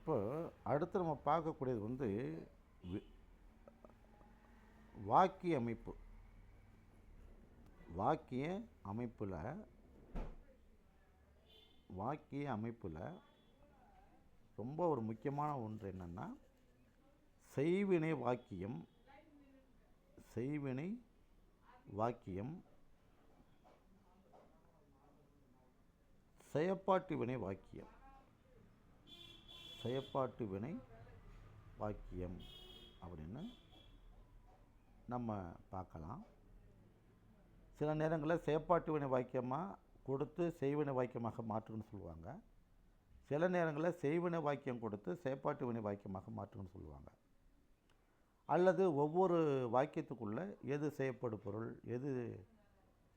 இப்போ அடுத்து நம்ம பார்க்கக்கூடியது வந்து வி- வாக்கிய அமைப்பு. வாக்கிய அமைப்பில் வாக்கிய அமைப்பில் ரொம்ப ஒரு முக்கியமான ஒன்று என்னென்னா செய்வினை வாக்கியம். செய்வினை வாக்கியம், செயப்பாட்டு வினை வாக்கியம். செயப்பாட்டு வினை வாக்கியம் அப்படின்னு நம்ம பார்க்கலாம். சில நேரங்களில் செயப்பாட்டு வினை வாக்கியமாக கொடுத்து செய்வினை வாக்கியமாக மாற்றுன்னு சொல்லுவாங்க. சில நேரங்களில் செய்வினை வாக்கியம் கொடுத்து செயப்பாட்டு வினை வாக்கியமாக மாற்றுன்னு சொல்லுவாங்க. அல்லது ஒவ்வொரு வாக்கியத்துக்குள்ளே எது செய்யப்படு பொருள், எது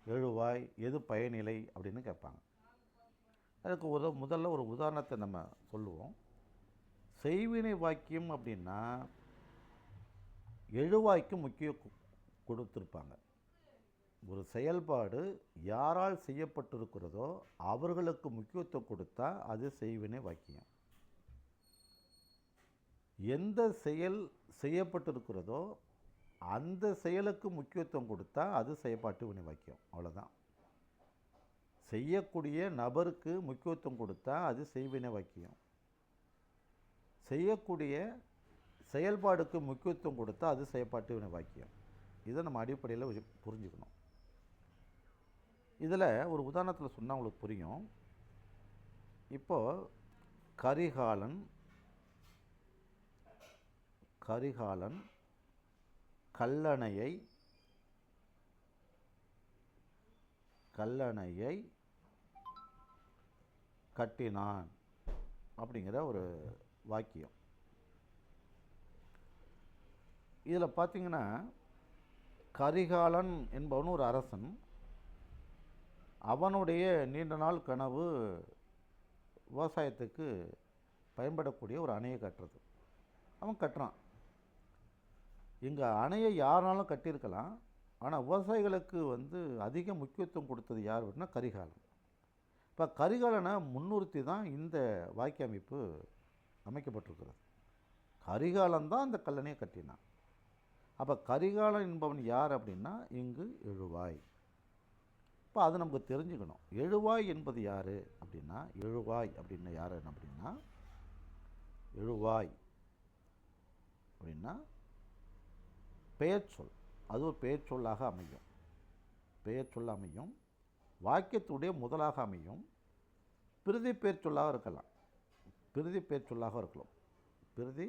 எழுவாய், எது பயனிலை அப்படின்னு கேட்பாங்க. அதுக்கு முதல்ல ஒரு உதாரணத்தை நம்ம சொல்லுவோம். செய்வினை வாக்கியம் அப்படின்னா எழுவாய்க்கு முக்கியம் கொடுத்துருப்பாங்க. ஒரு செயல்பாடு யாரால் செய்யப்பட்டிருக்கிறதோ அவர்களுக்கு முக்கியத்துவம் கொடுத்தா அது செய்வினை வாக்கியம். எந்த செயல் செய்யப்பட்டிருக்கிறதோ அந்த செயலுக்கு முக்கியத்துவம் கொடுத்தா அது செயற்பாட்டு வினை வாக்கியம். அவ்வளோதான். செய்யக்கூடிய நபருக்கு முக்கியத்துவம் கொடுத்தா அது செய்வினை வாக்கியம். செய்யக்கூடிய செயல்பாடுக்கு முக்கியத்துவம் கொடுத்தா அது செயற்பாட்டு வினை வாக்கியம். இதை நம்ம அடிப்படையில் புரிஞ்சுக்கணும். இதில் ஒரு உதாரணத்தில் சொன்னால் உங்களுக்கு புரியும். இப்போது கரிகாலன் கல்லணையை கட்டினான் அப்படிங்கிற ஒரு வாக்கியம். இதில் பார்த்தீங்கன்னா கரிகாலன் என்பவன் ஒரு அரசன். அவனுடைய நீண்ட நாள் கனவு விவசாயத்துக்கு பயன்படக்கூடிய ஒரு அணையை கட்டுறது. அவன் கட்டுறான். இங்கே அணையை யாராலும் கட்டியிருக்கலாம். ஆனால் விவசாயிகளுக்கு அதிக முக்கியத்துவம் கொடுத்தது யார் அப்படின்னா கரிகாலன். இப்போ கரிகாலனை முன்னிறுத்தி தான் இந்த வாக்கிய அமைப்பு அமைக்கப்பட்டிருக்கிறது. கரிகாலன் தான் அந்த கல்லணையை கட்டினான். அப்போ கரிகாலன் என்பவன் யார் அப்படின்னா இங்கு எழுவாய். இப்போ அது நமக்கு தெரிஞ்சுக்கணும். எழுவாய் என்பது யார் அப்படின்னா, எழுவாய் அப்படின்னு யார் அப்படின்னா, எழுவாய் அப்படின்னா பெயர் சொல். அது ஒரு பெயர் சொல்லாக அமையும். பெயர் சொல்ல அமையும். வாக்கியத்துடைய முதலாக அமையும். பிரிதி பெயர் சொல்லாக இருக்கலாம். பிரிதி பெயர் சொல்லாக இருக்கலாம். பிரிதி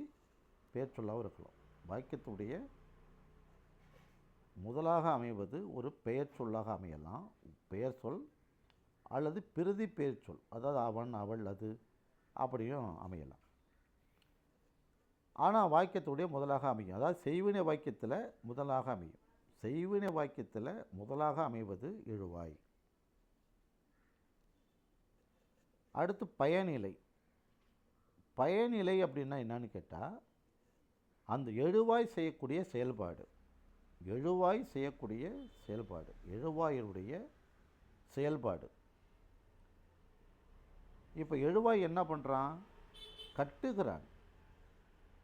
பெயர் சொல்லாக இருக்கலாம். வாக்கியத்துடைய முதலாக அமைவது ஒரு பெயர் சொல்லாக அமையலாம், பெயர் சொல், அல்லது பிரிதி பெயர் சொல், அதாவது அவன், அவள், அது அப்படியும் அமையலாம். ஆனால் வாக்கியத்துடைய முதலாக அமையும். அதாவது செய்வினை வாக்கியத்தில் முதலாக அமையும். செய்வினை வாக்கியத்தில் முதலாக அமைவது எழுவாய். அடுத்து பயனிலை. பயனிலை அப்படின்னா என்னன்னு கேட்டால், அந்த எழுவாய் செய்யக்கூடிய செயல்பாடு. எழுவாய் செய்யக்கூடிய செயல்பாடு, எழுவாயினுடைய செயல்பாடு. இப்போ எழுவாய் என்ன பண்ணுறான்? கட்டுகிறான்.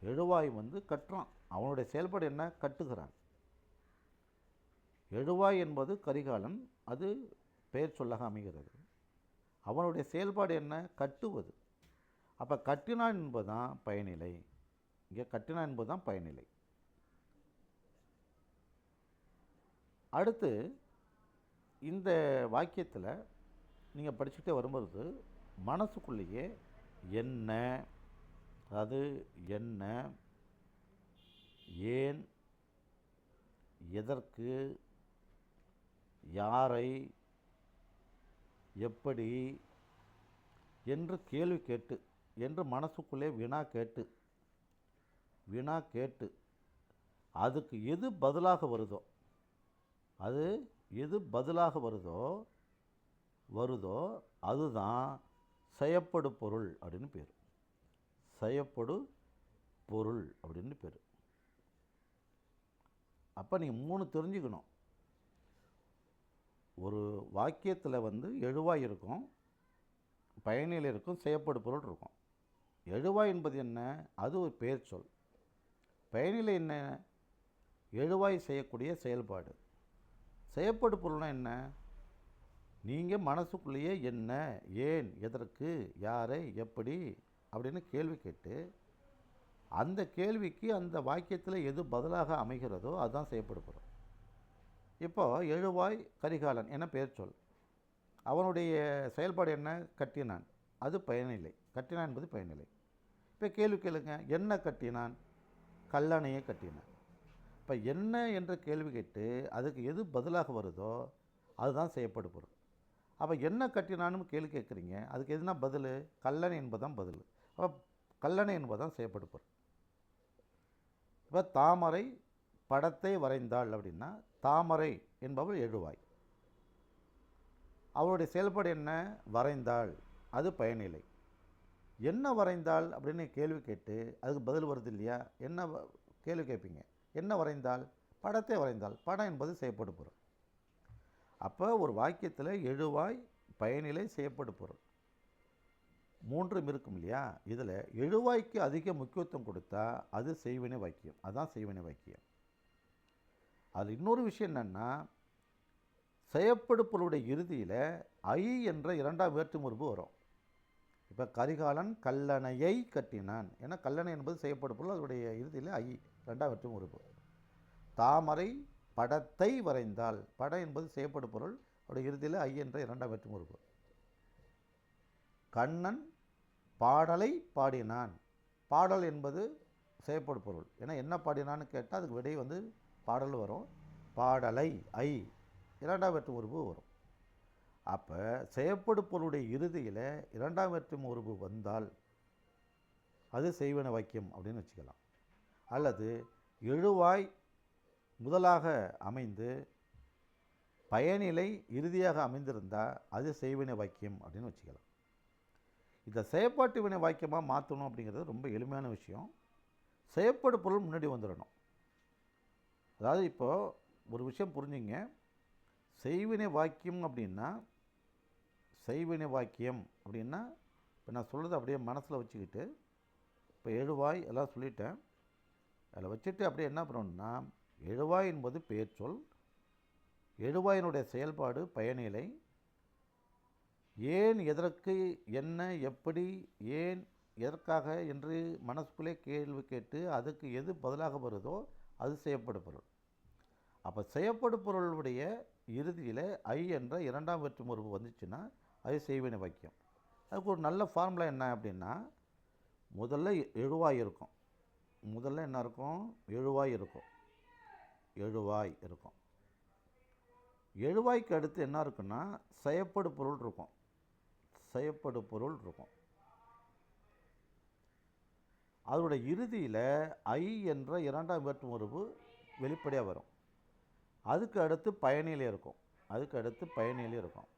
எழுவாய் கட்டுறான். அவனுடைய செயல்பாடு என்ன? கட்டுகிறான். எழுவாய் என்பது கரிகாலன், அது பெயர் சொல்லாக அமைகிறது. அவனுடைய செயல்பாடு என்ன? கட்டுவது. அப்போ கட்டினான் என்பதுதான் பயனிலை. இங்கே கட்டினான் என்பதுதான் பயனிலை. அடுத்து இந்த வாக்கியத்தில் நீங்கள் படிச்சுக்கிட்டே வரும்போது மனசுக்குள்ளேயே என்ன, அது என்ன, ஏன், எதற்கு, யாரை, எப்படி என்று கேள்வி கேட்டு, என்று மனசுக்குள்ளே வினா கேட்டு அதுக்கு எது பதிலாக வருதோ, அதுதான் செயப்படு பொருள் அப்படின்னு பேர். செயப்படு பொருள் அப்படின்னு பேர். அப்போ நீங்கள் 3 தெரிஞ்சுக்கணும். ஒரு வாக்கியத்தில் எழுவாய் இருக்கும், பயனிலை இருக்கும், செயப்படு பொருள் இருக்கும். எழுவாய் என்பது என்ன? அது ஒரு பெயர் சொல். பயனிலை என்ன? எழுவாய் செய்யக்கூடிய செயல்பாடு. செய்யப்படு பொருள்னா என்ன? நீங்கள் மனசுக்குள்ளேயே என்ன, ஏன், எதற்கு, யாரை, எப்படி அப்படின்னு கேள்வி கேட்டு அந்த கேள்விக்கு அந்த வாக்கியத்தில் எது பதிலாக அமைகிறதோ அதுதான் செய்யப்படு பொருள். இப்போ எழுவாய் கரிகாலன் என பெயர் சொல். அவனுடைய செயல்பாடு என்ன? கட்டினான். அது பயனில்லை. கட்டினான் என்பது பயனில்லை. இப்போ கேள்வி கேளுங்க, என்ன கட்டினான்? கல்லணையை கட்டினான். இப்போ என்ன என்ற கேள்வி கேட்டு அதுக்கு எது பதிலாக வருதோ அதுதான் செய்யப்படு பொருள். அப்போ என்ன கட்டினான்னு கேள்வி கேட்குறீங்க, அதுக்கு எதுனா பதில்? கல்லணை என்பதுதான் பதில். அப்போ கல்லணை என்பதுதான் செய்யப்படு பொருள். இப்போ தாமரை படத்தை வரைந்தாள் அப்படின்னா தாமரை என்பவள் எழுவாய். அவளுடைய செயல்பாடு என்ன? வரைந்தாள். அது பயனில்லை. என்ன வரைந்தாள் அப்படின்னு கேள்வி கேட்டு அதுக்கு பதில் வருது இல்லையா? என்ன கேள்வி கேட்பீங்க? என்ன வரைந்தாள்? படத்தை வரைந்தாள். படம் என்பது செய்யப்படு பொருள். அப்போ ஒரு வாக்கியத்தில் எழுவாய், பயனிலை, செய்யப்படு பொருள் மூன்றும் இருக்கும் இல்லையா? இதில் எழுவாய்க்கு அதிக முக்கியத்துவம் கொடுத்தா அது செய்வினை வாக்கியம். அதுதான் செய்வினை வாக்கியம். அது இன்னொரு விஷயம் என்னென்னா, செய்யப்படு பொருளுடைய இறுதியில் ஐ என்ற இரண்டாம் வேற்றுமுறுப்பு வரும். இப்போ கரிகாலன் கல்லணையை கட்டினான். ஏன்னா கல்லணை என்பது செய்யப்படு பொருள், அதனுடைய இறுதியில் ஐ இரண்டாம் வேற்றுமுறுப்பு. தாமரை படத்தை வரைந்தாள். படம் என்பது செய்யப்படு பொருள், அவருடைய இறுதியில் ஐ என்ற இரண்டாம் வேற்றுமுறுப்பு. கண்ணன் பாடலை பாடினான். பாடல் என்பது செய்யப்படு பொருள். ஏன்னா என்ன பாடினான்னு கேட்டால் அதுக்கு விடை வந்து பாடல் வரும். பாடலை ஐ இரண்டாம் வேற்றுமுறுப்பு வரும். அப்போ செய்யப்படு பொருளுடைய இறுதியில் இரண்டாம் வேற்றுமுறுப்பு வந்தால் அது செய்வினை வாக்கியம் அப்படின்னு வச்சுக்கலாம். அல்லது எழுவாய் முதலாக அமைந்து பயனிலை இறுதியாக அமைந்திருந்தால் அது செய்வினை வாக்கியம் அப்படின்னு வச்சுக்கலாம். இதை செயற்பாட்டு வினை வாக்கியமாக மாற்றணும் அப்படிங்கிறது ரொம்ப எளிமையான விஷயம். செய்யப்படு பொருள் முன்னாடி வந்துடணும். அதாவது இப்போது ஒரு விஷயம் புரிஞ்சுங்க. செய்வினை வாக்கியம் அப்படின்னா இப்போ நான் சொல்கிறது அப்படியே மனசில் வச்சுக்கிட்டு, இப்போ எழுவாய் எல்லாம் சொல்லிட்டேன், அதில் வச்சுட்டு அப்படியே என்ன பண்ணணும்னா, எழுவாய் என்பது பெயர் சொல், எழுவாயினுடைய செயல்பாடு பயனிலை, ஏன், எதற்கு, என்ன, எப்படி, ஏன், எதற்காக என்று மனசுக்குள்ளே கேள்வி கேட்டு அதுக்கு எது பதிலாக வருதோ அது செய்யப்படு பொருள். அப்போ செய்யப்படு பொருளுடைய இறுதியில் ஐ என்ற இரண்டாம் வேற்றுமுறுப்பு வந்துச்சுன்னா அது செய்வினை வாக்கியம். அதுக்கு ஒரு நல்ல ஃபார்முலா என்ன அப்படின்னா, முதல்ல எழுவாய் இருக்கும். முதல்ல என்ன இருக்கும்? எழுவாய் இருக்கும். எழுவாய்க்கு அடுத்து என்ன இருக்குன்னா செய்யப்படு பொருள் இருக்கும். அதோட இறுதியில் ஐ என்ற இரண்டாம் வேற்றுமுறுப்பு வெளிப்படையாக வரும். அதுக்கு அடுத்து பயனிலை இருக்கும்.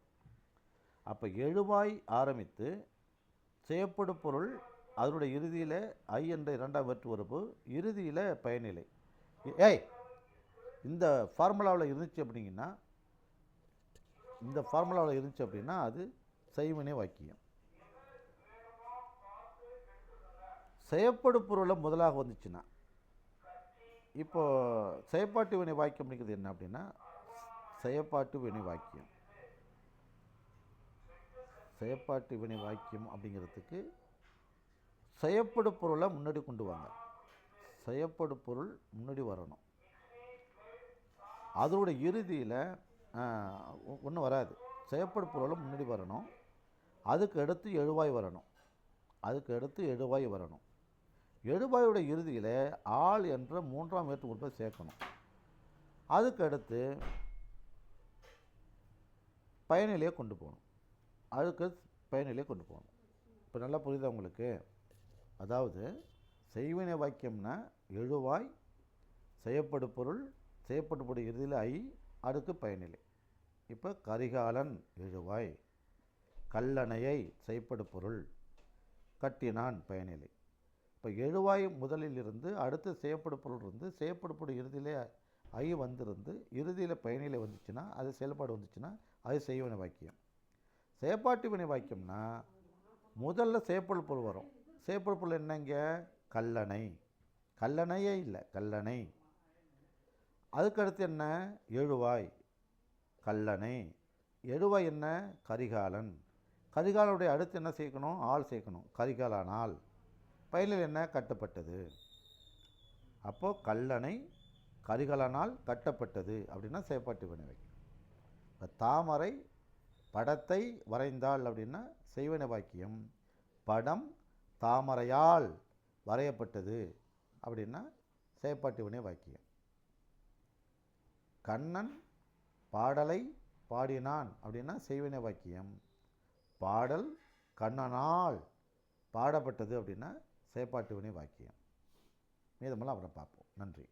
அப்போ எழுவாய் ஆரம்பித்து செய்யப்படு பொருள் அதனுடைய இறுதியில் ஐ என்ற இரண்டாம் வேற்றுமுறுப்பு, இறுதியில் பயனிலை. இந்த ஃபார்முலாவில் இருந்துச்சு அப்படின்னா அது செய்வினை வாக்கியம். செய்யப்படு பொருளை முதலாக வந்துச்சுன்னா, இப்போ செயற்பாட்டு வினை வாக்கியம் அப்படிங்கிறது என்ன அப்படின்னா செயற்பாட்டு வினை வாக்கியம் அப்படிங்கிறதுக்கு செய்யப்படு பொருளை முன்னாடி கொண்டு வாங்க. செய்யப்படு பொருள் முன்னாடி வரணும். அதோட இறுதியில் ஒன்றும் வராது. செய்யப்படு பொருளை முன்னாடி வரணும். அதுக்கு அடுத்து எழுவாய் வரணும். எழுவாயோட இறுதியில் ஆள் என்ற மூன்றாம் வேற்றுமுறுப்பை சேர்க்கணும். அதுக்கு அடுத்து பயனிலையை கொண்டு போகணும். இப்போ நல்லா புரியுதா உங்களுக்கு? அதாவது செய்வினை வாக்கியம்னா எழுவாய், செய்யப்படு பொருள், செய்யப்படு பொருள் இறுதியில் ஐ, அடுத்து பயனிலை. இப்போ கரிகாலன் எழுவாய், கல்லணையை செய்யப்படு பொருள், கட்டினான் பயனிலை. இப்போ எழுவாய் முதலில் இருந்து அடுத்து செய்யப்படு பொருள் இருந்து செய்யப்படு பொருள் இறுதியிலே ஐ வந்திருந்து இறுதியில் பயனிலை வந்துச்சுன்னா அது செயல்பாடு வந்துச்சுன்னா அது செய்வினை வாக்கியம். செயற்பாட்டு வினை வாக்கியம்னா முதல்ல செய்யப்படு பொருள் வரும். செயற்படுப்புல என்னங்க? கல்லணை. கல்லணையே இல்லை, கல்லணை. அதுக்கடுத்து என்ன? எழுவாய், கல்லணை. எழுவாய் என்ன? கரிகாலன். கரிகாலனுடைய அடுத்து என்ன சேர்க்கணும்? ஆள் சேர்க்கணும். கரிகாலனால். பயனில் என்ன? கட்டப்பட்டது. அப்போது கல்லணை கரிகாலனால் கட்டப்பட்டது அப்படின்னா செயற்பாட்டு வினை வாக்கியம். இப்போ தாமரை படத்தை வரைந்தாள் அப்படின்னா செய்வினை வாக்கியம். படம் தாமரையால் வரையப்பட்டது அப்படின்னா செயற்பாட்டு வினை வாக்கியம். கண்ணன் பாடலை பாடினான் அப்படின்னா செய்வினை வாக்கியம். பாடல் கண்ணனால் பாடப்பட்டது அப்படின்னா செயற்பாட்டு வினை வாக்கியம். மீதமெல்லாம் அப்புறம் பார்ப்போம். நன்றி.